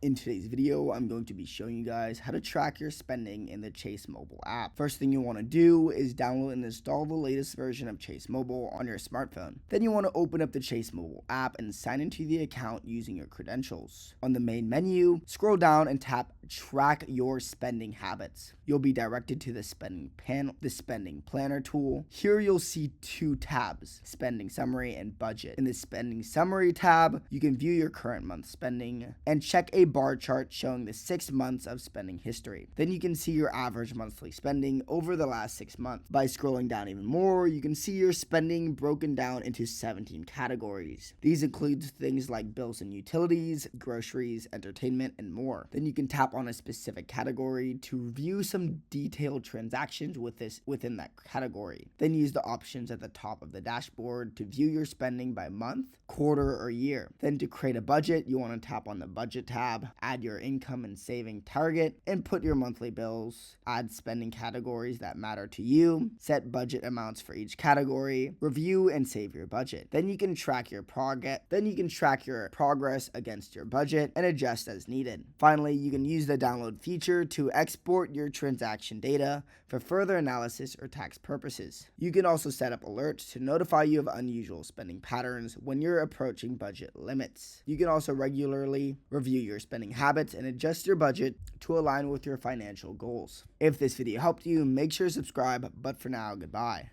In today's video, I'm going to be showing you guys how to track your spending in the Chase mobile app. First thing you want to do is download and install the latest version of Chase Mobile on your smartphone. Then you want to open up the Chase mobile app and sign into the account using your credentials. On the main menu, scroll down and tap Track Your Spending Habits. You'll be directed to the spending planner tool. Here you'll see two tabs, Spending Summary and Budget. In the Spending Summary tab, you can view your current month spending and check a bar chart showing the 6 months of spending history. Then you can see your average monthly spending over the last 6 months. By scrolling down even more, you can see your spending broken down into 17 categories. These include things like bills and utilities, groceries, entertainment, and more. Then you can tap on a specific category to view some detailed transactions within that category. Then use the options at the top of the dashboard to view your spending by month, quarter, or year. Then to create a budget, you want to tap on the budget tab, add your income and saving target, input your monthly bills, add spending categories that matter to you, set budget amounts for each category, review and save your budget. Then you can track your progress against your budget and adjust as needed. Finally, you can use the download feature to export your transaction data for further analysis or tax purposes. You can also set up alerts to notify you of unusual spending patterns when you're approaching budget limits. You can also regularly review your spending habits and adjust your budget to align with your financial goals. If this video helped you, make sure to subscribe, but for now, goodbye.